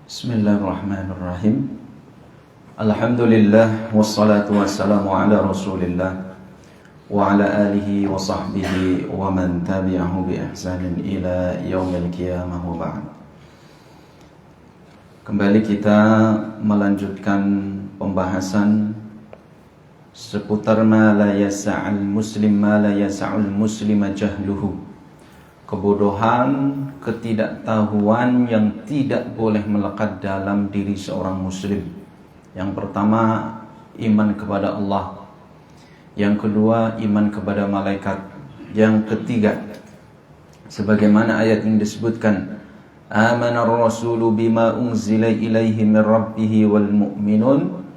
Bismillahirrahmanirrahim. Alhamdulillah wassalatu wassalamu ala Rasulillah wa ala alihi wa sahbihi wa man tabi'ahu bi ihsanin ila yaumil qiyamah wa ba'd. Kembali kita melanjutkan pembahasan seputar ma la yas'al muslim ma la yas'al muslima jahluhu. Kebodohan, ketidaktahuan yang tidak boleh melekat dalam diri seorang muslim. Yang pertama, iman kepada Allah. Yang kedua, iman kepada malaikat. Yang ketiga, sebagaimana ayat yang disebutkan, amana ar-rasulu bima unzila ilaihi min rabbih wal mu'minun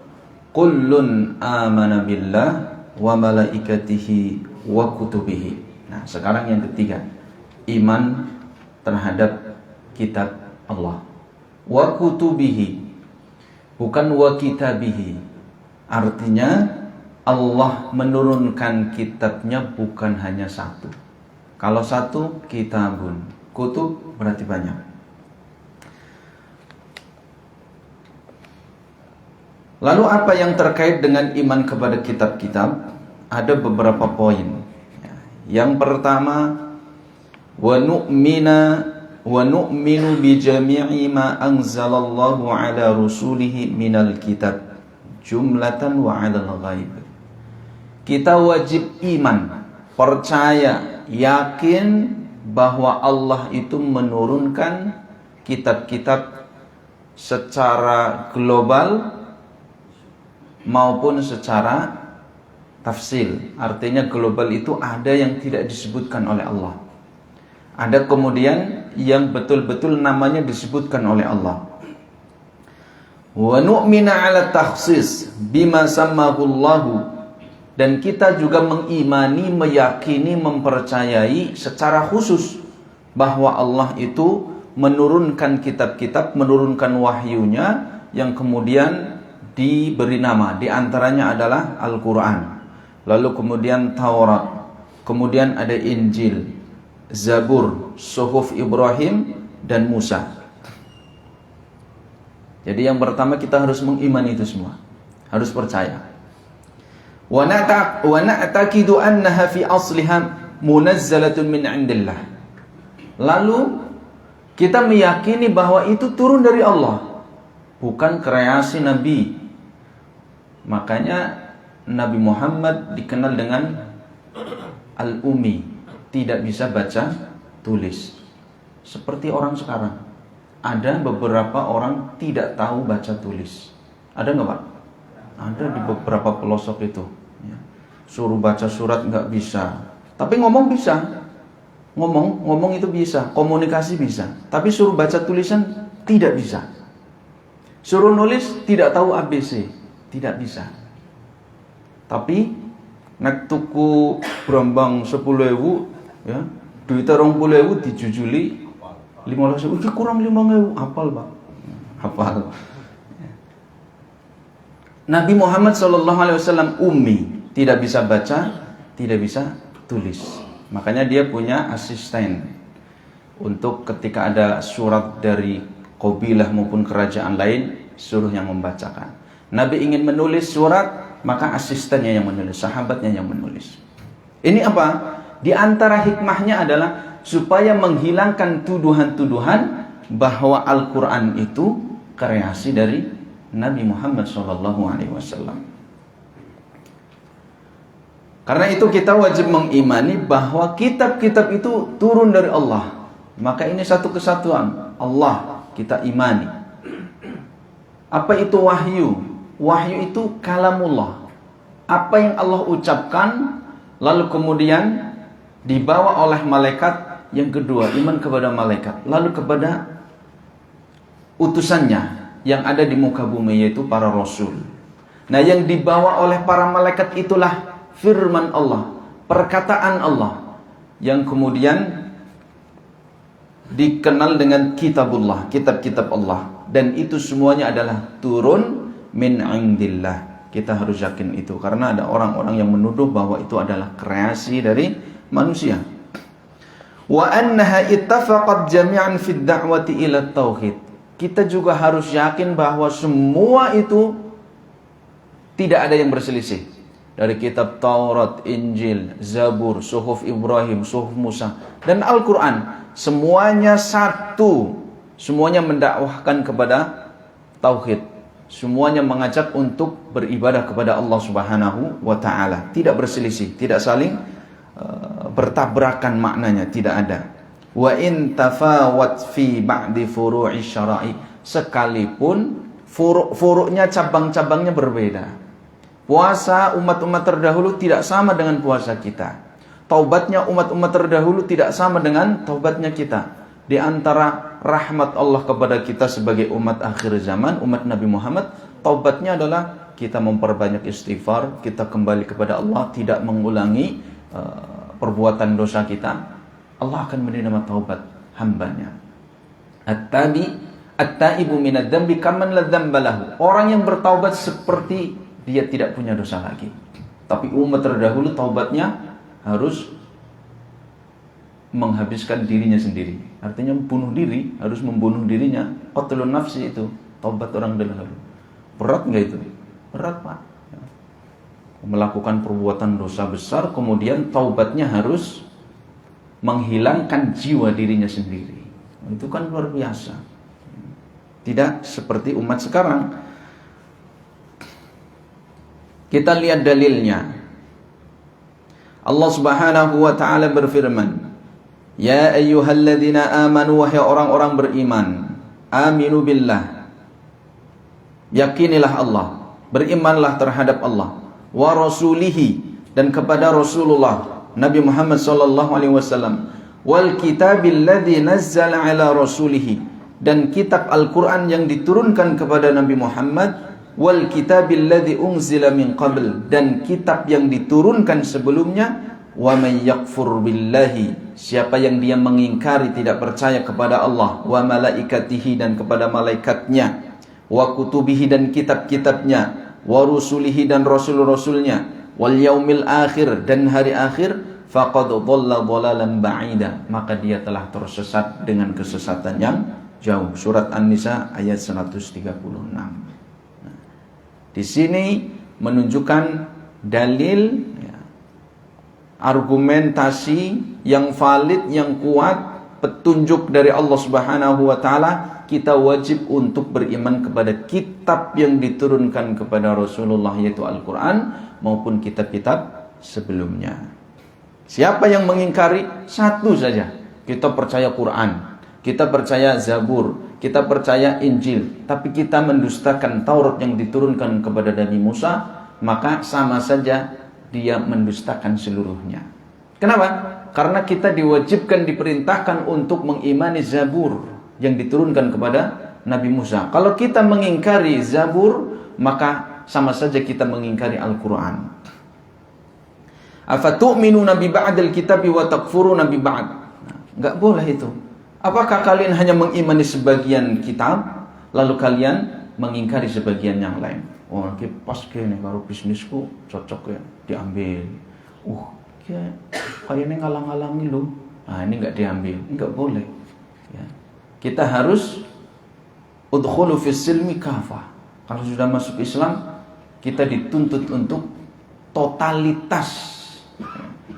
kullun amana billah wa malaikatihi wa kutubihi. Nah, sekarang yang ketiga, iman terhadap kitab Allah. Wa kutubihi, bukan wa kitabihi. Artinya Allah menurunkan kitabnya bukan hanya satu. Kalau satu, kitabun. Kutub berarti banyak. Lalu apa yang terkait dengan iman kepada kitab-kitab? Ada beberapa poin. Yang pertama, wa nu'minu bi jami'i ma anzalallahu ala rusulihi minal kitab jumlatan wa 'alal ghaib. Kita wajib iman, percaya, yakin bahwa Allah itu menurunkan kitab-kitab secara global maupun secara tafsil. Artinya global itu ada yang tidak disebutkan oleh Allah. Ada kemudian yang betul-betul namanya disebutkan oleh Allah. Wa nu'mina 'ala takhsis bima sammahullahu, dan kita juga mengimani, meyakini, mempercayai secara khusus bahwa Allah itu menurunkan kitab-kitab, menurunkan wahyunya yang kemudian diberi nama, di antaranya adalah Al-Qur'an. Lalu kemudian Taurat, kemudian ada Injil, Zabur, Suhuf Ibrahim dan Musa. Jadi yang pertama kita harus mengimani itu semua, harus percaya. Wa na'taqidu annaha fi asliha munazzalatun min 'indillah. Lalu kita meyakini bahwa itu turun dari Allah, bukan kreasi Nabi. Makanya Nabi Muhammad dikenal dengan Al-Ummi, tidak bisa baca tulis. Seperti orang sekarang, ada beberapa orang tidak tahu baca tulis. Ada nggak Pak? Ada di beberapa pelosok itu ya. Suruh baca surat nggak bisa, tapi ngomong bisa. Ngomong itu bisa, komunikasi bisa, tapi suruh baca tulisan tidak bisa. Suruh nulis tidak tahu ABC, tidak bisa. Tapi nek tuku brambang 10.000 ya, duit 20.000 dijujuli 15.000, iki kurang 5.000, hafal Pak. Hafal. Nabi Muhammad SAW ummi, tidak bisa baca, tidak bisa tulis. Makanya dia punya asisten untuk ketika ada surat dari qabilah maupun kerajaan lain, suruh yang membacakan. Nabi ingin menulis surat, maka asistennya yang menulis, sahabatnya yang menulis. Ini apa? Di antara hikmahnya adalah supaya menghilangkan tuduhan-tuduhan bahwa Al-Quran itu kreasi dari Nabi Muhammad SAW. Karena itu kita wajib mengimani bahwa kitab-kitab itu turun dari Allah. Maka ini satu kesatuan. Allah kita imani. Apa itu wahyu? Wahyu itu kalamullah. Apa yang Allah ucapkan lalu kemudian dibawa oleh malaikat. Yang kedua, iman kepada malaikat, lalu kepada utusannya yang ada di muka bumi, yaitu para rasul. Nah, yang dibawa oleh para malaikat itulah firman Allah, perkataan Allah, yang kemudian dikenal dengan kitabullah, kitab-kitab Allah. Dan itu semuanya adalah turun min indillah. Kita harus yakin itu, karena ada orang-orang yang menuduh bahwa itu adalah kreasi dari manusia. Wa annaha ittafaqat jami'an fid da'wati ila tauhid. Kita juga harus yakin bahwa semua itu tidak ada yang berselisih. Dari kitab Taurat, Injil, Zabur, Suhuf Ibrahim, Suhuf Musa, dan Al-Quran. Semuanya satu. Semuanya mendakwahkan kepada tauhid. Semuanya mengajak untuk beribadah kepada Allah Subhanahu wa ta'ala. Tidak berselisih, tidak saling bertabrakan maknanya, tidak ada. Wa in tafawat fi ba'di furu'i syara'i, sekalipun furuknya, cabang-cabangnya berbeda. Puasa umat-umat terdahulu tidak sama dengan puasa kita. Taubatnya umat-umat terdahulu tidak sama dengan taubatnya kita. Di antara rahmat Allah kepada kita sebagai umat akhir zaman, umat Nabi Muhammad, taubatnya adalah kita memperbanyak istighfar, kita kembali kepada Allah, tidak mengulangi perbuatan dosa kita. Allah akan menerima taubat hambanya. At-taibu minad dzambi kaman la dzamba lahu. Orang yang bertaubat seperti dia tidak punya dosa lagi. Tapi umat terdahulu taubatnya harus menghabiskan dirinya sendiri. Artinya bunuh diri, harus membunuh dirinya. Qatlun nafsi itu taubat orang dahulu. Berat enggak itu? Berat, Pak. Melakukan perbuatan dosa besar, kemudian taubatnya harus menghilangkan jiwa dirinya sendiri. Itu kan luar biasa. Tidak seperti umat sekarang. Kita lihat dalilnya. Allah Subhanahu wa ta'ala berfirman, ya ayyuhalladzina amanu, wahai orang-orang beriman, aminu billah, yakinilah Allah, berimanlah terhadap Allah, wa rasulihi, dan kepada Rasulullah Nabi Muhammad sallallahu alaihi wasallam, wal kitabil ladzi nazzala ala rasulihi, dan kitab Al-Qur'an yang diturunkan kepada Nabi Muhammad, wal kitabil ladzi unzila min qabl, dan kitab yang diturunkan sebelumnya. Wa may yakfur billahi, siapa yang dia mengingkari, tidak percaya kepada Allah, wa malaikatihi, dan kepada malaikatnya, wa kutubihi, dan kitab-kitabnya, wa rusulihi, dan rasul-rasulnya, wal yaumil akhir, dan hari akhir, faqad dhalla dhalalan ba'ida, maka dia telah tersesat dengan kesesatan yang jauh. Surat An-Nisa ayat 136. Di sini menunjukkan dalil, argumentasi yang valid, yang kuat, petunjuk dari Allah Subhanahu wa ta'ala. Kita wajib untuk beriman kepada kitab yang diturunkan kepada Rasulullah, yaitu Al-Quran, maupun kitab-kitab sebelumnya. Siapa yang mengingkari, satu saja, kita percaya Quran, kita percaya Zabur, kita percaya Injil, tapi kita mendustakan Taurat yang diturunkan kepada Nabi Musa, maka sama saja dia mendustakan seluruhnya. Kenapa? Karena kita diwajibkan, diperintahkan untuk mengimani Zabur yang diturunkan kepada Nabi Musa. Kalau kita mengingkari Zabur, maka sama saja kita mengingkari Al-Quran. Afatu'minuna bi ba'dil kitabi wa takfuruna bi ba'd. Enggak boleh itu. Apakah kalian hanya mengimani sebagian kitab, lalu kalian mengingkari sebagian yang lain? Oh, pas kene karo bisnisku cocok ya, diambil. Kayaknya ngalang-ngalangi lu. Nah, ini enggak diambil, enggak boleh. Ya. Kita harus udkhulu fis silmi kafah. Kalau sudah masuk Islam, kita dituntut untuk totalitas.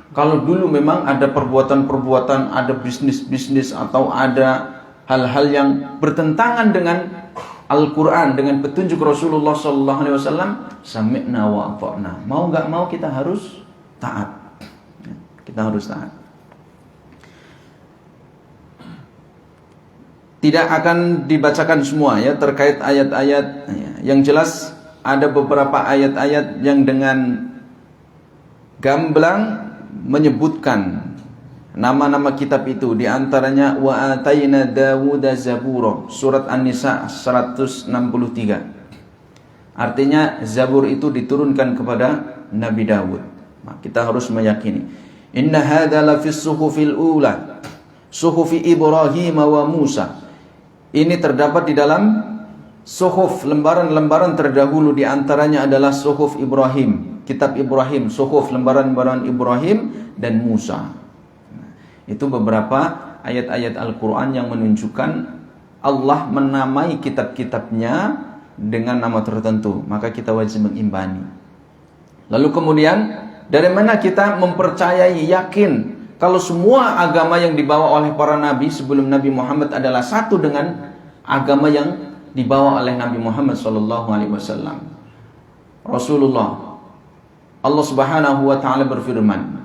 Kalau dulu memang ada perbuatan-perbuatan, ada bisnis-bisnis, atau ada hal-hal yang bertentangan dengan Al-Quran, dengan petunjuk Rasulullah SAW, sami'na wa ata'na. Mau gak mau kita harus taat. Kita harus taat. Tidak akan dibacakan semua ya terkait ayat-ayat. Yang jelas ada beberapa ayat-ayat yang dengan gamblang menyebutkan nama-nama kitab itu. Di antaranya wa atayna Dawuda Zabura, surat An-Nisa 163. Artinya Zabur itu diturunkan kepada Nabi Dawud. Nah, kita harus meyakini. Inna hadza la fis suhufil ula, suhufi Ibrahim wa Musa. Ini terdapat di dalam suhuf, lembaran-lembaran terdahulu. Di antaranya adalah suhuf Ibrahim, kitab Ibrahim, suhuf, lembaran-lembaran Ibrahim dan Musa. Itu beberapa ayat-ayat Al-Quran yang menunjukkan Allah menamai kitab-kitabnya dengan nama tertentu. Maka kita wajib mengimbani. Lalu kemudian, dari mana kita mempercayai, yakin kalau semua agama yang dibawa oleh para nabi sebelum Nabi Muhammad adalah satu dengan agama yang dibawa oleh Nabi Muhammad SAW. Rasulullah, Allah Subhanahu wa taala berfirman,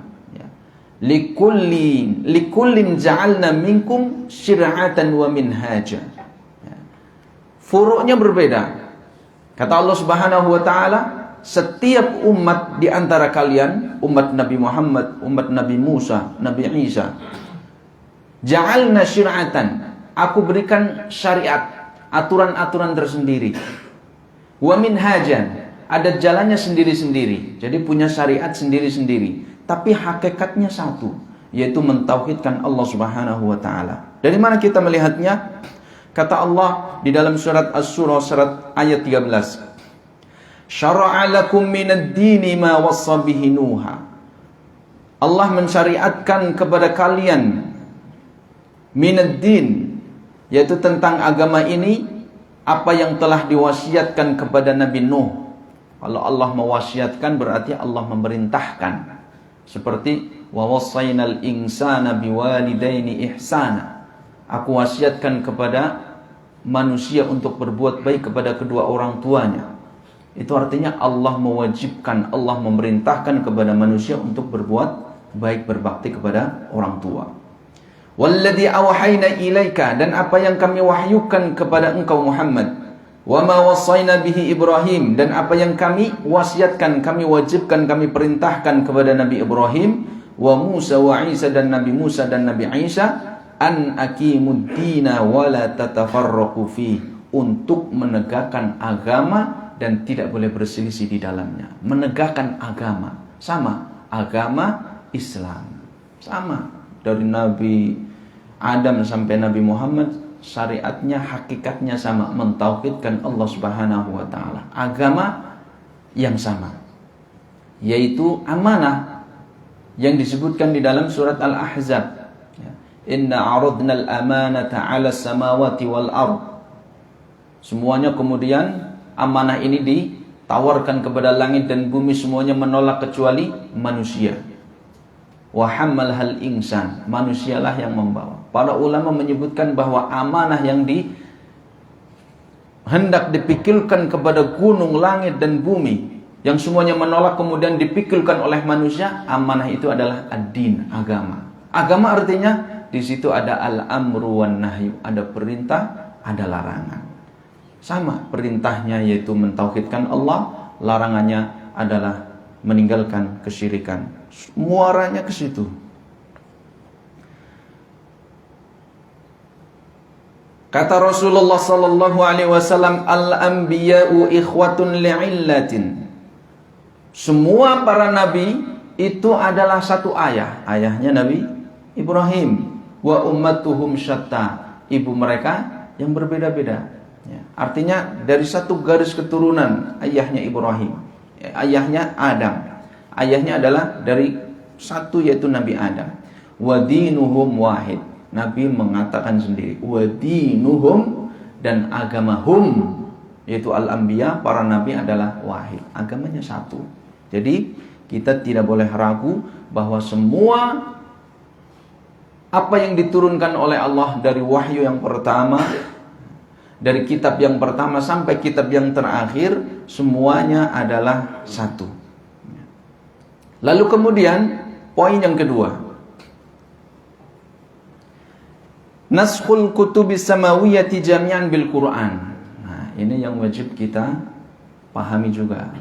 likullin ja'alna minkum syir'atan wa minhaja. Furuknya berbeda. Kata Allah Subhanahu wa taala, setiap umat di antara kalian, umat Nabi Muhammad, umat Nabi Musa, Nabi Isa, ja'alna syir'atan, aku berikan syariat, aturan-aturan tersendiri. Wa minhajan, ada jalannya sendiri-sendiri. Jadi punya syariat sendiri-sendiri. Tapi hakikatnya satu, yaitu mentauhidkan Allah Subhanahu wa taala. Dari mana kita melihatnya? Kata Allah di dalam surat Asy-Syura surat ayat 13. Syara'a lakum minad dini ma wassa bihi Nuha. Allah mensyariatkan kepada kalian minad din, yaitu tentang agama ini apa yang telah diwasiatkan kepada Nabi Nuh. Kalau Allah mewasiatkan berarti Allah memerintahkan. Seperti wa wassaynal insana biwalidaini ihsana. Aku wasiatkan kepada manusia untuk berbuat baik kepada kedua orang tuanya. Itu artinya Allah mewajibkan, Allah memerintahkan kepada manusia untuk berbuat baik, berbakti kepada orang tua. Walladzi awhayna ilaika, dan apa yang kami wahyukan kepada engkau Muhammad. Wa ma wassayna bihi Ibrahim, dan apa yang kami wasiatkan, kami wajibkan, kami perintahkan kepada Nabi Ibrahim, wa Musa wa Isa, dan Nabi Musa dan Nabi Isa, an aqimud dina wa la tatafarraqu fi, untuk menegakkan agama dan tidak boleh berselisih di dalamnya. Menegakkan agama, sama agama Islam, sama dari Nabi Adam sampai Nabi Muhammad. Syariatnya, hakikatnya sama, mentauhidkan Allah Subhanahu wa taala. Agama yang sama, yaitu amanah yang disebutkan di dalam surat Al-Ahzab. Inna 'aradna al-amanata 'ala as-samawati wal ard. Semuanya kemudian amanah ini ditawarkan kepada langit dan bumi, semuanya menolak kecuali manusia. Wa hammalhal insan, manusialah yang membawa. Para ulama menyebutkan bahwa amanah yang hendak dipikirkan kepada gunung, langit dan bumi, yang semuanya menolak kemudian dipikirkan oleh manusia, amanah itu adalah ad-din, agama. Agama artinya di situ ada al-amru wan nahyu, ada perintah, ada larangan. Sama perintahnya yaitu mentauhidkan Allah, larangannya adalah meninggalkan kesyirikan. Muaranya ke situ. Kata Rasulullah sallallahu alaihi wasallam, al-anbiya'u ikhwatun li'illatin. Semua para nabi itu adalah satu ayah. Ayahnya Nabi Ibrahim. Wa ummatuhum syatta. Ibu mereka yang berbeda-beda. Ya, artinya dari satu garis keturunan ayahnya Ibrahim, ayahnya Adam. Ayahnya adalah dari satu, yaitu Nabi Adam. Wa dinuhum wahid. Nabi mengatakan sendiri, wa dinuhum, dan agama hum, yaitu al-anbiya, para nabi adalah wahid. Agamanya satu. Jadi kita tidak boleh ragu bahwa semua apa yang diturunkan oleh Allah dari wahyu yang pertama, dari kitab yang pertama sampai kitab yang terakhir, semuanya adalah satu. Lalu kemudian poin yang kedua, naskhul kutubis samawiyati jami'an bil Quran. Nah, ini yang wajib kita pahami juga,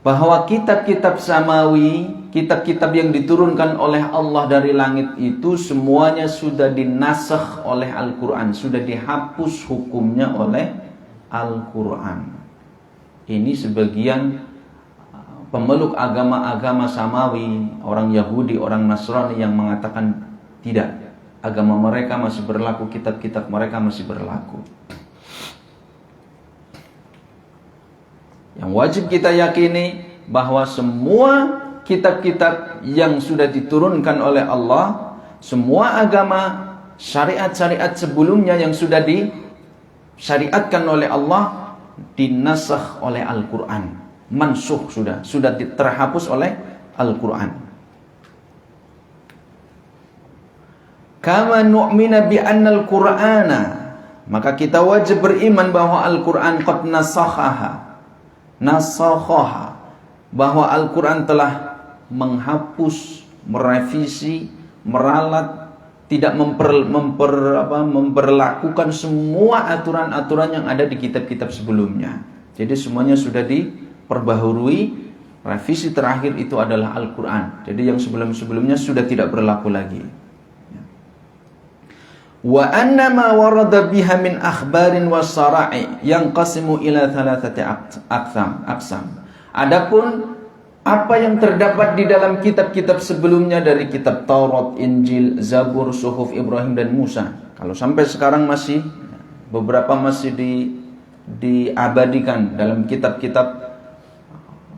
bahwa kitab-kitab samawi, kitab-kitab yang diturunkan oleh Allah dari langit itu semuanya sudah dinasakh oleh Al-Quran, sudah dihapus hukumnya oleh Al-Quran. Ini sebagian pemeluk agama-agama samawi, orang Yahudi, orang Nasrani yang mengatakan tidak, agama mereka masih berlaku, kitab-kitab mereka masih berlaku. Yang wajib kita yakini bahwa semua kitab-kitab yang sudah diturunkan oleh Allah Semua agama, syariat-syariat sebelumnya yang sudah disyariatkan oleh Allah dinasakh oleh Al-Quran. Mansukh sudah terhapus oleh Al-Quran. Kama nu'mina bi anna al-Qur'ana, maka kita wajib beriman bahwa Al-Quran qad nasakhaha, bahwa Al-Quran telah menghapus, merevisi, meralat, tidak memperlakukan semua aturan-aturan yang ada di kitab-kitab sebelumnya. Jadi semuanya sudah diperbaharui. Revisi terakhir itu adalah Al-Quran. Jadi yang sebelum-sebelumnya sudah tidak berlaku lagi. Wa anna ma warada biha min akhbarin was-sara'i yanqasimu ila thalathati aqsam. Adapun apa yang terdapat di dalam kitab-kitab sebelumnya dari kitab Taurat, Injil, Zabur, Suhuf Ibrahim dan Musa, kalau sampai sekarang masih beberapa masih diabadikan dalam kitab-kitab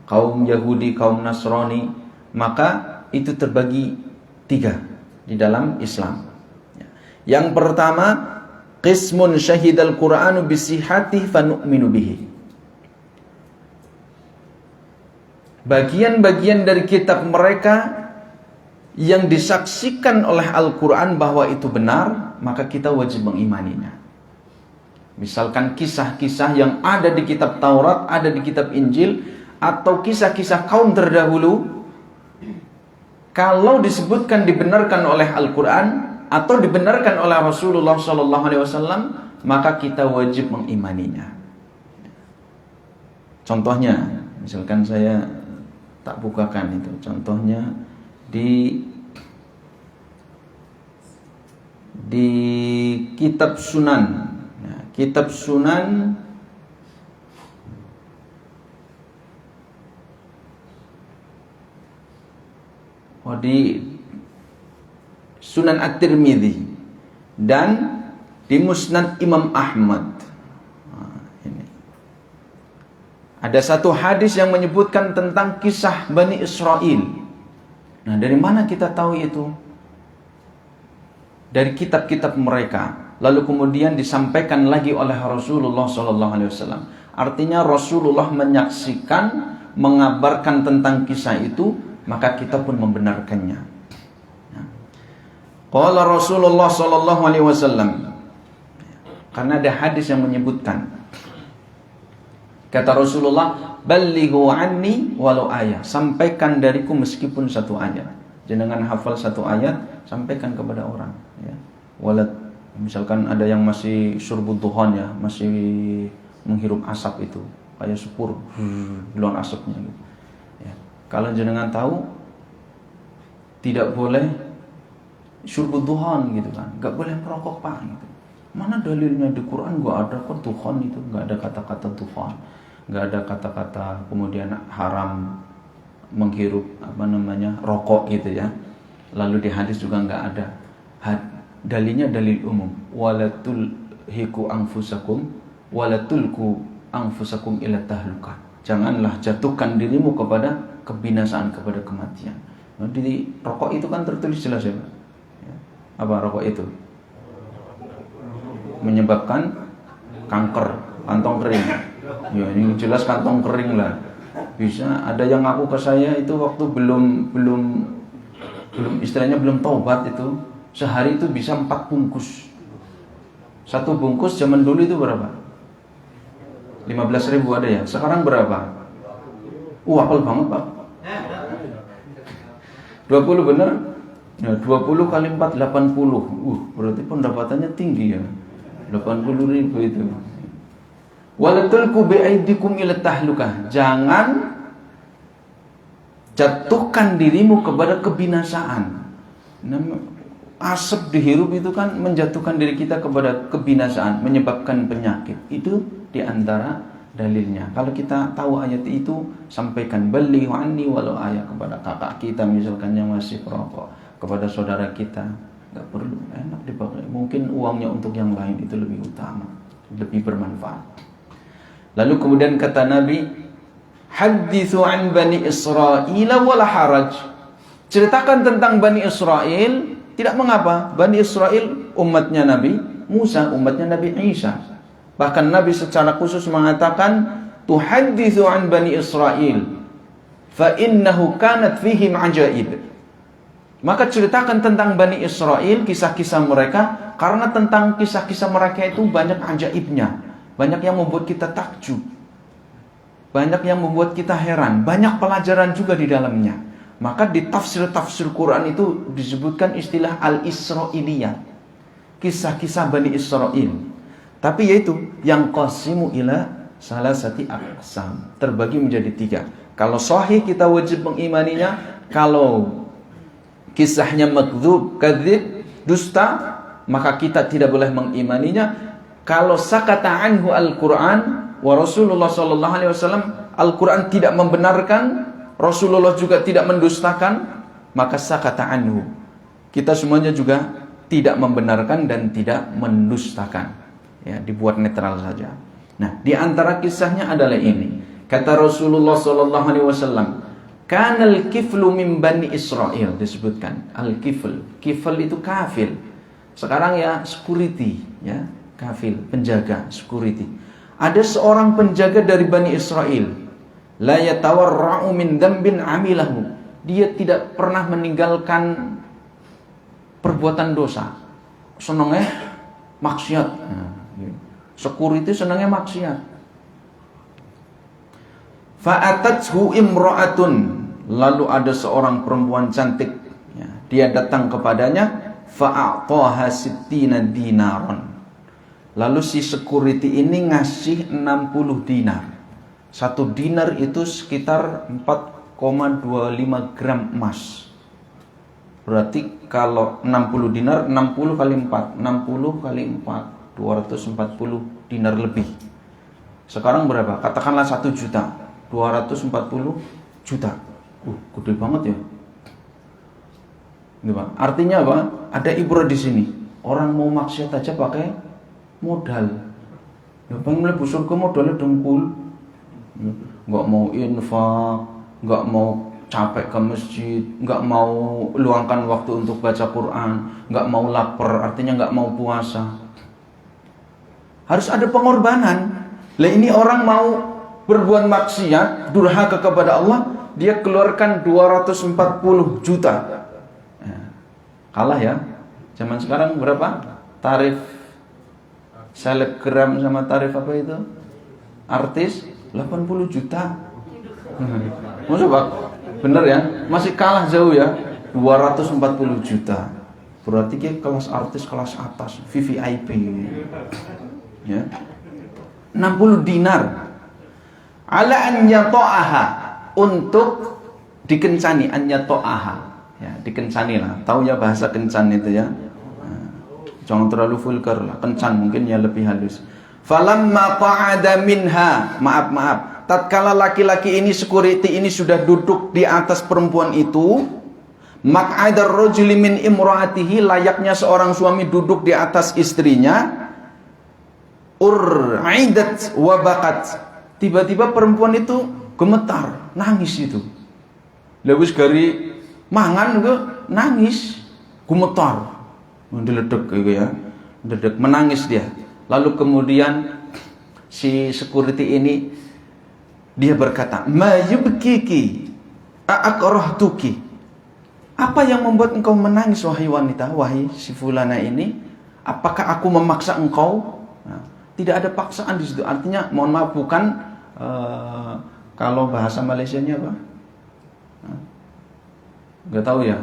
kaum Yahudi, kaum Nasrani, maka itu terbagi 3 di dalam Islam. Yang pertama, qismun syahidal Qur'anu bisihhatih fanu'minu bihi. Bagian-bagian dari kitab mereka yang disaksikan oleh Al-Quran bahwa itu benar, maka kita wajib mengimaninya. Misalkan kisah-kisah yang ada di kitab Taurat, ada di kitab Injil, atau kisah-kisah kaum terdahulu, kalau disebutkan dibenarkan oleh Al-Quran atau dibenarkan oleh Rasulullah SAW, maka kita wajib mengimaninya. Contohnya, misalkan saya tak bukakan itu. Contohnya di kitab Sunan. Nah, kitab Sunan di Sunan At-Tirmidzi dan di Musnad Imam Ahmad. Ini ada satu hadis yang menyebutkan tentang kisah Bani Israel. Nah, dari mana kita tahu itu? Dari kitab-kitab mereka. Lalu kemudian disampaikan lagi oleh Rasulullah SAW. Artinya Rasulullah menyaksikan, mengabarkan tentang kisah itu, maka kita pun membenarkannya. Qala Rasulullah SAW, karena ada hadis yang menyebutkan, kata Rasulullah, ballighu anni walau ayat, sampaikan dariku meskipun 1 ayat. Jangan hafal 1 ayat, sampaikan kepada orang, ya. Walat, misalkan ada yang masih syurbud duhan, ya, masih menghirup asap itu, kayak sepur, duluan asapnya gitu. Ya. Kalau jenengan tahu tidak boleh syurbud duhan gitu kan, nggak boleh merokok pak gitu. Mana dalilnya di Quran? Gak ada kok duhan itu, nggak ada kata-kata duhan, nggak ada kata-kata kemudian haram menghirup rokok gitu ya. Lalu di hadis juga nggak ada. Dalilnya dalil umum. Walatulhiku anfusakum walatulku anfusakum ila tahlukah. Janganlah jatuhkan dirimu kepada kebinasaan, kepada kematian. Nah, di rokok itu kan tertulis jelas ya, Pak. Apa rokok itu? Menyebabkan kanker, kantong kering. Ya, ini jelas kantong kering lah. Bisa ada yang ngaku ke saya itu waktu belum istilahnya belum taubat itu, sehari itu bisa 4 bungkus. 1 bungkus zaman dulu itu berapa? 15.000 ada ya. Sekarang berapa? Apel banget Pak. 20 bener? Ya, 20 kali 4 80. Berarti pendapatannya tinggi ya. 80.000 itu. Walatulku bi'aidikum ila tahlukah. Jangan jatuhkan dirimu kepada kebinasaan. Asap dihirup itu kan menjatuhkan diri kita kepada kebinasaan, menyebabkan penyakit. Itu diantara dalilnya. Kalau kita tahu ayat itu, sampaikan ballighu anni walau ayat kepada kakak kita misalkan yang masih perokok, kepada saudara kita. Gak perlu, enak dipakai. Mungkin uangnya untuk yang lain itu lebih utama, lebih bermanfaat. Lalu kemudian kata Nabi, hadithu an Bani Israel wala haraj. Ceritakan tentang Bani Israel, Tidak mengapa. Bani Israel umatnya Nabi Musa, umatnya Nabi Isa. Bahkan Nabi secara khusus mengatakan, "Tuhaditsu an Bani Israel, fa innahu kanat fihim ajaib." Maka ceritakan tentang Bani Israel, kisah-kisah mereka, karena tentang kisah-kisah mereka itu banyak ajaibnya. Banyak yang membuat kita takjub. Banyak yang membuat kita heran. Banyak pelajaran juga di dalamnya. Maka di tafsir-tafsir Quran itu disebutkan istilah Al-Israiliyah. Kisah-kisah Bani Israel. Tapi yaitu yang qasimu ila salasati aqsam. Terbagi menjadi 3. Kalau sahih kita wajib mengimaninya. Kalau kisahnya makdzub, kadzib, dusta, maka kita tidak boleh mengimaninya. Kalau sakata anhu Al-Quran wa Rasulullah sallallahu alaihi wasallam, Al-Quran tidak membenarkan, Rasulullah juga tidak mendustakan, maka sakata anhu. Kita semuanya juga tidak membenarkan dan tidak mendustakan. Ya, dibuat netral saja. Nah, di antara kisahnya adalah ini. Kata Rasulullah sallallahu alaihi wasallam, "Kanal kiflu min Bani Israel," disebutkan. Al-kifl. Kifl itu kafil. Sekarang ya security, ya, kafil, penjaga, security. Ada seorang penjaga dari Bani Israel. La yatawarra'u min dzambin 'amilahu. Dia tidak pernah meninggalkan perbuatan dosa. Senangnya maksiat. Security senangnya maksiat. Fa'atathu imra'atun. Lalu ada seorang perempuan cantik, ya, dia datang kepadanya. Fa'a'taha sittina dinaron. Lalu si security ini ngasih 60 dinar. 1 dinar itu sekitar 4,25 gram emas. Berarti kalau 60 dinar, 60 kali 4, 60 kali 4, 240 dinar lebih. Sekarang berapa? Katakanlah 1 juta, 240 juta. Gede banget ya. Artinya apa? Ada ibrah di sini. Orang mau maksiat aja pakai modal. Ya pengen mlebu surga modalnya dengkul. Enggak mau infak, enggak mau capek ke masjid, enggak mau luangkan waktu untuk baca Quran, enggak mau lapar, artinya enggak mau puasa. Harus ada pengorbanan. Lah ini orang mau berbuat maksiat, durhaka kepada Allah, dia keluarkan 240 juta. Kalah ya. Zaman sekarang berapa? Tarif selebgram sama tarif apa itu? Artis 80 juta. Masa Pak? Bener ya? Masih kalah jauh ya. 240 juta. Berarti dia kelas artis kelas atas, VVIP. Ya. 60 dinar. Ala an yata'aha, untuk dikencani, an yata'aha. Ya, dikencani lah. Tahu ya bahasa kencan itu ya. Jangan terlalu vulgar lah. Kencan mungkin ya lebih halus. Falamma qa'ada minha, maaf. Tatkala laki-laki ini, security ini sudah duduk di atas perempuan itu, maq'adar rajuli min imraatihi, layaknya seorang suami duduk di atas istrinya, ur'idat wa baqat. Tiba-tiba perempuan itu gemetar, nangis itu. Lewis gari mangan juga nangis, gemetar. Mendeledek gitu ya. Mendeledek, menangis dia. Lalu kemudian si security ini dia berkata, "Ma yubkiki a'akrahtuki." Apa yang membuat engkau menangis wahai wanita, wahai si fulana ini? Apakah aku memaksa engkau? Nah, tidak ada paksaan di situ. Artinya, mohon maaf, bukan kalau bahasa Malaysianya apa? Enggak tahu ya.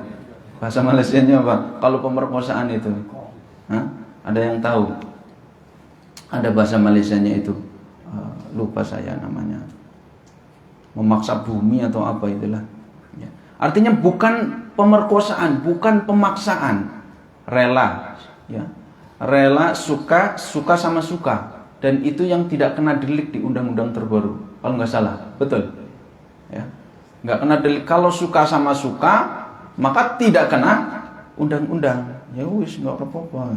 Bahasa Malaysianya apa? Kalau pemerkosaan itu. Ada yang tahu? Ada bahasa Malaysianya itu. Lupa saya namanya. Memaksa bumi atau apa itulah. Ya. Artinya bukan pemerkosaan, bukan pemaksaan. Rela, ya. Rela, suka sama suka. Dan itu yang tidak kena delik di undang-undang terbaru. Kalau nggak salah, betul. Ya. Nggak kena delik. Kalau suka sama suka, maka tidak kena undang-undang. Ya wis, nggak apa-apa.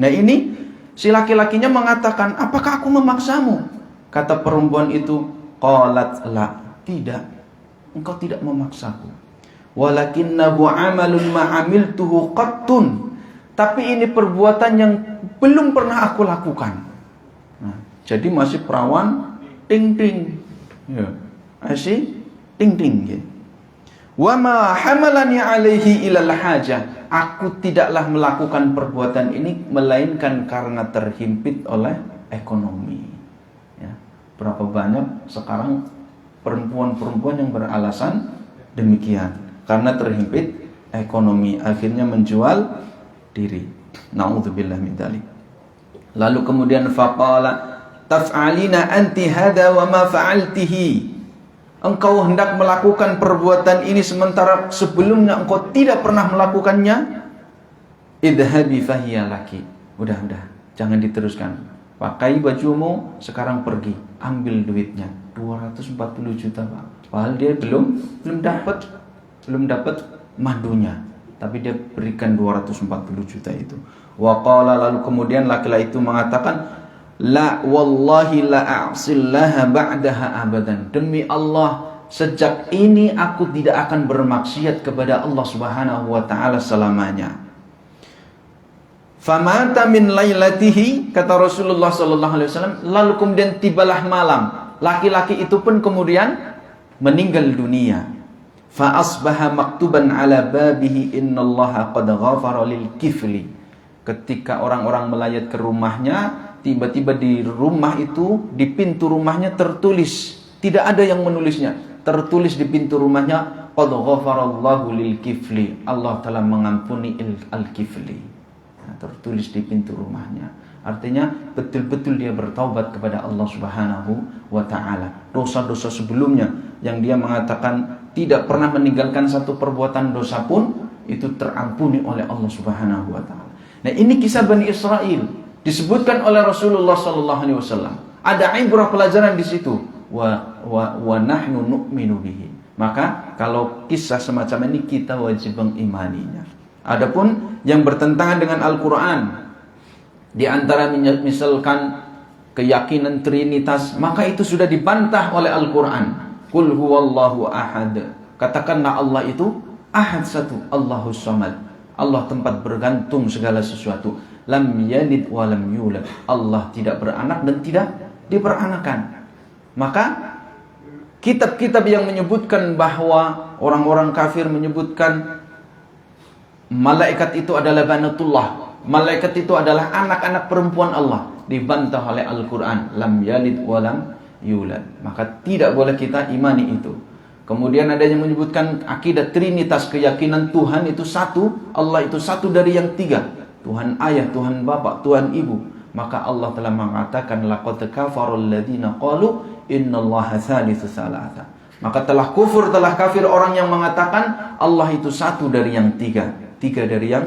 Nah ini si laki-lakinya mengatakan, apakah aku memaksamu? Kata perempuan itu, qalat la, tidak. Engkau tidak memaksaku. walakinnahu amalun ma'amiltuhu qattun. Tapi ini perbuatan yang belum pernah aku lakukan. Nah, jadi masih perawan ting-ting. Ya, masih ting-ting gitu. Wa ma hamalani alaihi ilal hajah. Aku tidaklah melakukan perbuatan ini melainkan karena terhimpit oleh ekonomi. Ya. Berapa banyak sekarang perempuan-perempuan yang beralasan demikian karena terhimpit ekonomi, akhirnya menjual diri. Na'udzubillah min dzalik. Lalu kemudian faqala taf'alina anti hada wa ma fa'altihi. Engkau hendak melakukan perbuatan ini sementara sebelumnya engkau tidak pernah melakukannya. Idhabi fahiya laki. Udah, jangan diteruskan. Pakai bajumu, sekarang pergi, ambil duitnya. 240 juta, Pak. Padahal dia belum dapat madunya. Tapi dia berikan 240 juta itu. Wa qala, lalu kemudian laki-laki itu mengatakan, la wallahi la a'sillaha ba'daha abadan. Demi Allah, sejak ini aku tidak akan bermaksiat kepada Allah Subhanahu wa taala selamanya. Famata min lailatihi, kata Rasulullah sallallahu alaihi wasallam, lalu kemudian tibalah malam. Laki-laki itu pun kemudian meninggal dunia. Fa asbaha maktuban ala babihi innallaha qad ghafara lil kifli. Ketika orang-orang melayat ke rumahnya, tiba-tiba di rumah itu, di pintu rumahnya tertulis, tidak ada yang menulisnya, tertulis di pintu rumahnya, qad ghafarallahu lil kifli, Allah telah mengampuni al-kifli. Nah, tertulis di pintu rumahnya. Artinya betul-betul dia bertaubat kepada Allah Subhanahu wa taala. Dosa-dosa sebelumnya yang dia mengatakan tidak pernah meninggalkan satu perbuatan dosa pun itu terampuni oleh Allah Subhanahu wa taala. Nah, ini kisah Bani Israel disebutkan oleh Rasulullah sallallahu alaihi wasallam. Ada ibrah pelajaran di situ. Wa nahnu nu'minu bihi. Maka kalau kisah semacam ini kita wajib mengimaninya. Adapun yang bertentangan dengan Al-Qur'an, di antara misalkan keyakinan Trinitas, maka itu sudah dibantah oleh Al-Qur'an. Qul huwallahu ahad. Katakanlah Allah itu ahad satu, Allahus samad. Allah tempat bergantung segala sesuatu. Lam yalid wa lam yulad. Allah tidak beranak dan tidak diperanakan. Maka kitab-kitab yang menyebutkan bahwa orang-orang kafir menyebutkan malaikat itu adalah banatullah, malaikat itu adalah anak-anak perempuan Allah, dibantah oleh Al-Quran. Lam yalid wa lam yulad. Maka tidak boleh kita imani itu. Kemudian ada yang menyebutkan akidah Trinitas, keyakinan Tuhan itu satu, Allah itu satu dari yang tiga, Tuhan ayah, Tuhan bapak, Tuhan ibu. Maka Allah telah mengatakan laqad kafara alladziina qalu innallaha tsalitsu tsalatsa. Maka telah kufur, telah kafir orang yang mengatakan Allah itu satu dari yang tiga, tiga dari yang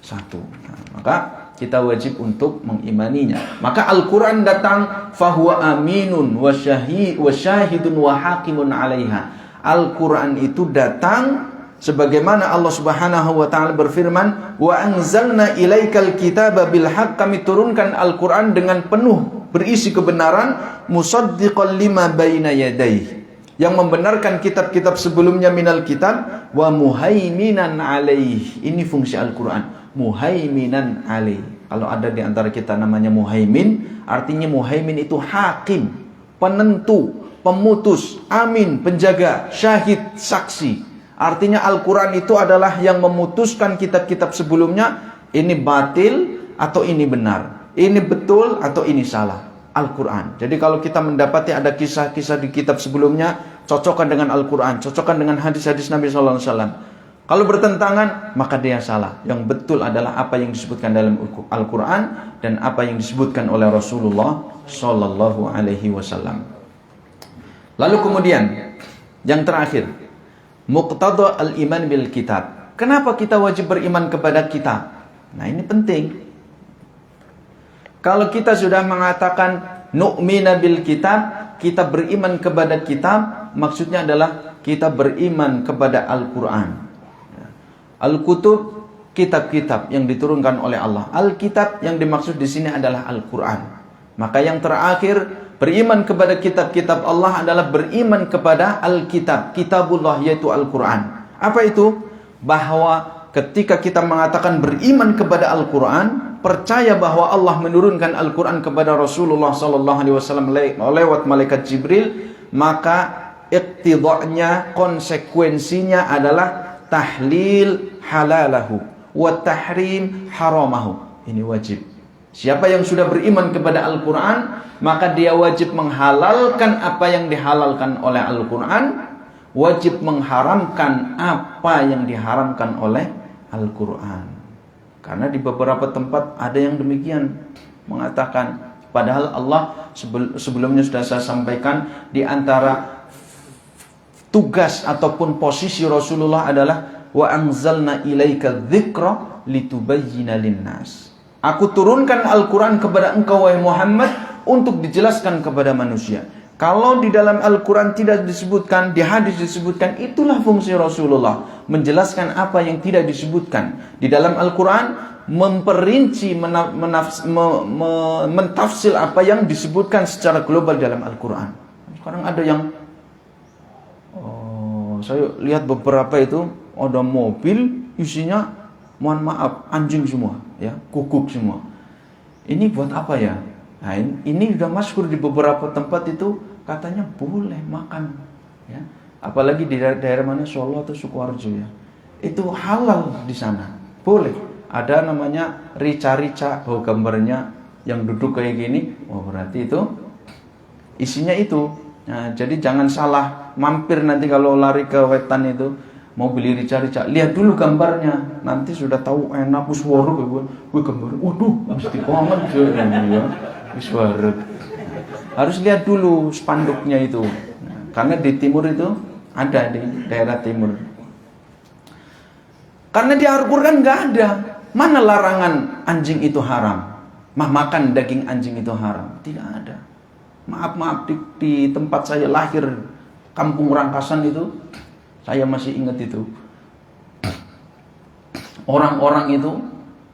satu. Nah, maka kita wajib untuk mengimaninya. Maka Al-Quran datang fahuwa aminun wa syahidun wa hakimun alaiha. Al-Quran itu datang sebagaimana Allah Subhanahu wa taala berfirman, wa anzalna ilaikal kitaba bil haqq, kami turunkan Al-Quran dengan penuh berisi kebenaran, musaddiqan lima baina yadayhi, yang membenarkan kitab-kitab sebelumnya minal kitab, wa muhaiminan alaih. Ini fungsi Al-Quran, muhaiminan alaih. Kalau ada di antara kita namanya muhaimin, artinya muhaimin itu hakim, penentu, pemutus, amin, penjaga, syahid, saksi. Artinya Al-Quran itu adalah yang memutuskan kitab-kitab sebelumnya, ini batil atau ini benar, ini betul atau ini salah. Al-Quran. Jadi kalau kita mendapati ada kisah-kisah di kitab sebelumnya, cocokkan dengan Al-Quran, cocokkan dengan hadis-hadis Nabi SAW. Kalau bertentangan, maka dia salah. Yang betul adalah apa yang disebutkan dalam Al-Quran dan apa yang disebutkan oleh Rasulullah SAW. Lalu kemudian yang terakhir, muqtada al-iman bil kitab. Kenapa kita wajib beriman kepada kitab? Nah, ini penting. Kalau kita sudah mengatakan nu'mina bil kitab, kita beriman kepada kitab, maksudnya adalah kita beriman kepada Al-Quran. Al-Kutub, kitab-kitab yang diturunkan oleh Allah. Al-Kitab yang dimaksud di sini adalah Al-Quran. Maka yang terakhir, beriman kepada kitab-kitab Allah adalah beriman kepada Al-Kitab, Kitabullah, yaitu Al-Quran. Apa itu? Bahwa ketika kita mengatakan beriman kepada Al-Quran, percaya bahwa Allah menurunkan Al-Quran kepada Rasulullah SAW lewat malaikat Jibril, maka iqtida'nya, konsekuensinya adalah tahlil halalahu wa tahrim haramahu. Ini wajib. Siapa yang sudah beriman kepada Al-Quran, maka dia wajib menghalalkan apa yang dihalalkan oleh Al-Quran, wajib mengharamkan apa yang diharamkan oleh Al-Quran. Karena di beberapa tempat ada yang demikian, mengatakan, padahal Allah sebelumnya sudah saya sampaikan, di antara tugas ataupun posisi Rasulullah adalah wa anzalna ilaika dzikra litubayyina linnas. Aku turunkan Al-Quran kepada engkau wahai Muhammad untuk dijelaskan kepada manusia. Kalau di dalam Al-Quran tidak disebutkan, di hadis disebutkan, itulah fungsi Rasulullah, menjelaskan apa yang tidak disebutkan. Di dalam Al-Quran memperinci, mentafsir apa yang disebutkan secara global dalam Al-Quran. Sekarang ada yang, saya lihat beberapa itu, ada mobil isinya, mohon maaf, anjing semua, ya, kukuk semua. Ini buat apa ya? Nah, ini sudah masyhur di beberapa tempat itu, katanya boleh makan, ya. Apalagi di daerah mana, Solo atau Sukoharjo, ya. Itu halal di sana, boleh. Ada namanya rica-rica, gambarnya yang duduk kayak gini, berarti itu isinya itu. Nah, jadi jangan salah mampir nanti kalau lari ke wetan itu mau beli rica-rica, lihat dulu gambarnya, nanti sudah tahu enak suara gue gambar, waduh mesti banget ya, suara. Harus lihat dulu spanduknya itu, karena di timur itu ada, di daerah timur. Karena di Al-Quran nggak ada, mana larangan anjing itu haram, makan daging anjing itu haram, tidak ada. Maaf di tempat saya lahir, Kampung Rangkasan itu, saya masih ingat itu. Orang-orang itu,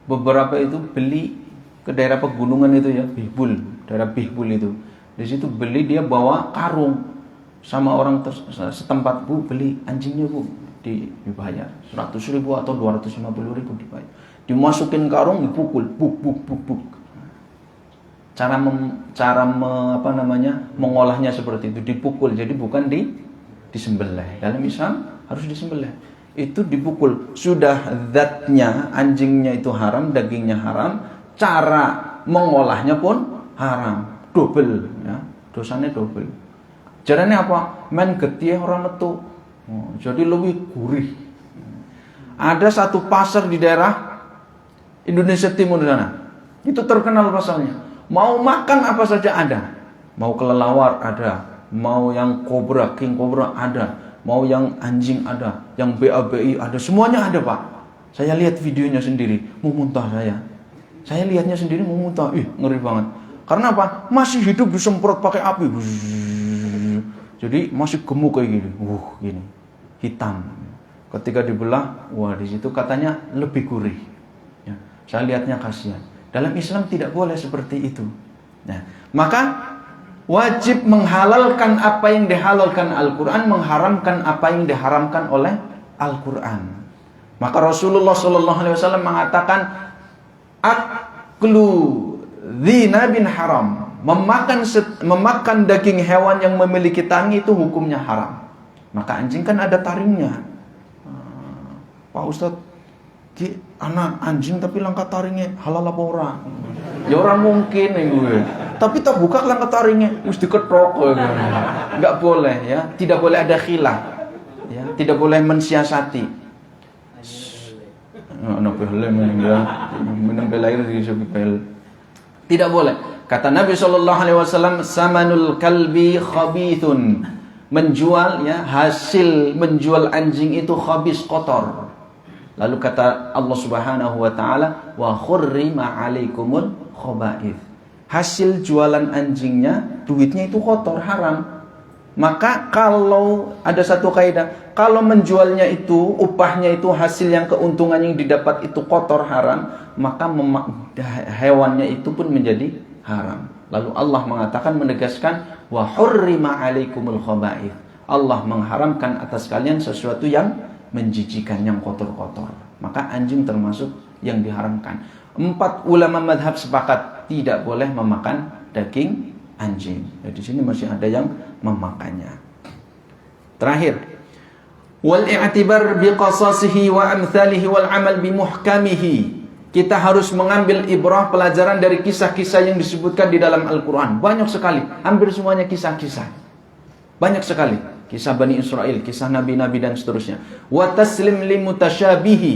beberapa itu beli ke daerah pegunungan itu ya, Bihbul, daerah Bihbul itu. Di situ beli, dia bawa karung sama orang setempat, Bu, beli anjingnya Bu, dibayar 100.000 atau 250.000 dibayar. Dimasukin karung, dipukul, buk. Mengolahnya seperti itu, dipukul, jadi bukan disembelih. Dalam Islam harus disembelih. Itu dipukul, sudah zatnya, anjingnya itu haram, dagingnya haram, cara mengolahnya pun haram, double, ya, dosanya double. Caranya apa? Men getih orang metu, jadi lebih gurih. Ada satu pasar di daerah Indonesia Timur sana, itu terkenal pasarnya. Mau makan apa saja ada, mau kelelawar ada, mau yang kobra, king kobra ada, mau yang anjing ada, yang BABI ada, semuanya ada Pak. Saya lihat videonya sendiri, mau muntah saya lihatnya sendiri mau muntah, ngeri banget. Karena apa? Masih hidup disemprot pakai api, jadi masih gemuk kayak gini, gini, hitam. Ketika dibelah, di situ katanya lebih gurih. Ya, saya lihatnya kasihan. Dalam Islam tidak boleh seperti itu. Nah, maka wajib menghalalkan apa yang dihalalkan Al-Quran, mengharamkan apa yang diharamkan oleh Al-Quran. Maka Rasulullah SAW mengatakan, aklu dzina bin haram, memakan daging hewan yang memiliki taring itu hukumnya haram. Maka anjing kan ada taringnya. Pak Ustadz, anak anjing tapi langkah taringnya halal apa orang? Ya orang mungkin gue. Tapi tak buka langkah taringnya, mesti ketrok. Enggak boleh ya, tidak boleh ada khilaf. Ya, tidak boleh mensiasati. Tidak boleh. Kata Nabi SAW, samanul kalbi khabithun. Menjual ya, hasil menjual anjing itu khabis, kotor. Lalu kata Allah Subhanahu wa taala, wa khurrima 'alaikumul khaba'ith. Hasil jualan anjingnya, duitnya itu kotor, haram. Maka kalau ada satu kaidah, kalau menjualnya itu, upahnya itu, hasil yang keuntungan yang didapat itu kotor, haram, maka hewannya itu pun menjadi haram. Lalu Allah mengatakan, menegaskan, wa hurrima 'alaikumul khaba'ith. Allah mengharamkan atas kalian sesuatu yang menjijikan, yang kotor-kotor. Maka anjing termasuk yang diharamkan. 4 ulama madhab sepakat tidak boleh memakan daging anjing. Di sini masih ada yang memakannya. Terakhir, wal i'tibar biqasasihi wa amthalihi wal amal bimuhkamihi. Kita harus mengambil ibrah, pelajaran dari kisah-kisah yang disebutkan di dalam Al-Quran. Banyak sekali, hampir semuanya kisah-kisah. Banyak sekali, kisah Bani Israel, kisah nabi-nabi dan seterusnya. Wa taslim li mutasyabihi.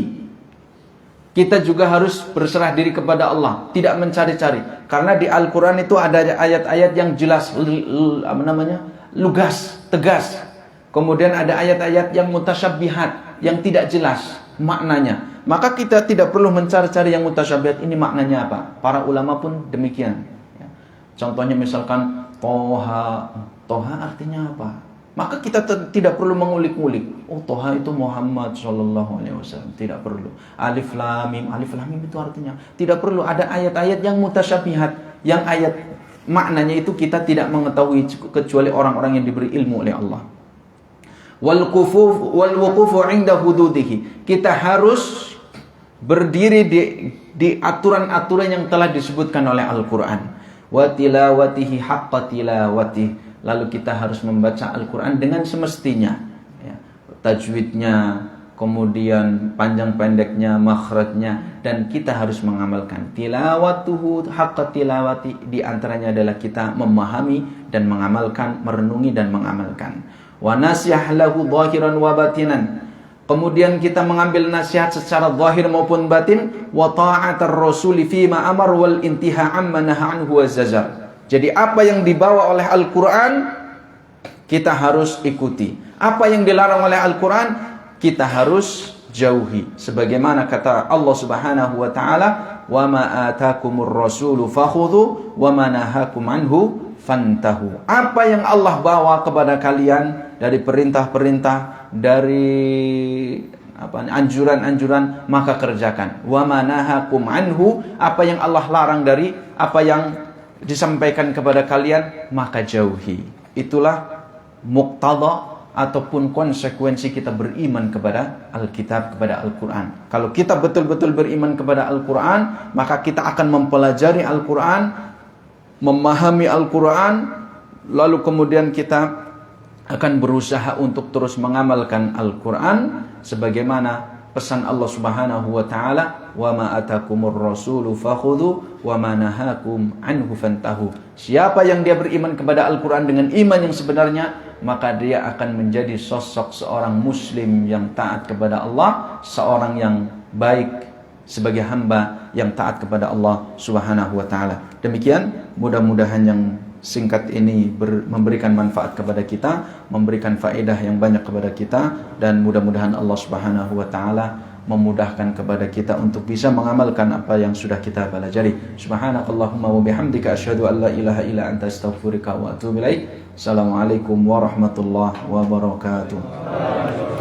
Kita juga harus berserah diri kepada Allah, tidak mencari-cari. Karena di Al-Quran itu ada ayat-ayat yang jelas, lugas, tegas. Kemudian ada ayat-ayat yang mutasyabihat, yang tidak jelas maknanya. Maka kita tidak perlu mencari-cari yang mutasyabihat, ini maknanya apa. Para ulama pun demikian. Contohnya misalkan Toha. Toha artinya apa? Maka kita tidak perlu mengulik-ngulik. Oh, Toha itu Muhammad Sallallahu Alaihi Wasallam. Tidak perlu. Alif Lam Mim. Alif Lam Mim itu artinya. Tidak perlu. Ada ayat-ayat yang mutasyabihat, yang ayat maknanya itu kita tidak mengetahui kecuali orang-orang yang diberi ilmu oleh Allah. Wal wuqufu 'inda hududihi. Kita harus berdiri di aturan-aturan yang telah disebutkan oleh Al-Quran. Wa tilawatihi haqqa tilawatihi. Lalu kita harus membaca Al-Quran dengan semestinya, ya. Tajwidnya, kemudian panjang pendeknya, makhrajnya, dan kita harus mengamalkan. Tilawatuhu haqqa tilawati, di antaranya adalah kita memahami dan mengamalkan, merenungi dan mengamalkan. Wa nasyah lahu zahiran wa batinan. Kemudian kita mengambil nasihat secara zahir maupun batin. Wa ta'atar rasuli fima amar wal intiha amma naha anhu wa zajar. Jadi apa yang dibawa oleh Al-Quran kita harus ikuti. Apa yang dilarang oleh Al-Quran kita harus jauhi. Sebagaimana kata Allah Subhanahu wa taala, "Wa ma atakumur rasulu fakhudhu wa ma nahakum anhu fantahu." Apa yang Allah bawa kepada kalian dari perintah-perintah, dari anjuran-anjuran, maka kerjakan. Wa ma nahakum anhu, apa yang Allah larang dari apa yang disampaikan kepada kalian, maka jauhi. Itulah muqtada ataupun konsekuensi kita beriman kepada Alkitab, kepada Al-Quran. Kalau kita betul-betul beriman kepada Al-Quran, maka kita akan mempelajari Al-Quran, memahami Al-Quran, lalu kemudian kita akan berusaha untuk terus mengamalkan Al-Quran sebagaimana pesan Allah Subhanahu wa taala, "Wa ma atakumur rasulu fakhudhu wa ma nahakum anhu fantahu." Siapa yang dia beriman kepada Al-Quran dengan iman yang sebenarnya, maka dia akan menjadi sosok seorang muslim yang taat kepada Allah, seorang yang baik sebagai hamba yang taat kepada Allah Subhanahu wa taala. Demikian, mudah-mudahan yang singkat ini memberikan manfaat kepada kita, memberikan faedah yang banyak kepada kita, dan mudah-mudahan Allah Subhanahu wa taala memudahkan kepada kita untuk bisa mengamalkan apa yang sudah kita pelajari. Subhanakallahumma wa bihamdika asyhadu an la ilaha illa anta astaghfiruka wa atubu ilaik. Assalamualaikum warahmatullahi wabarakatuh.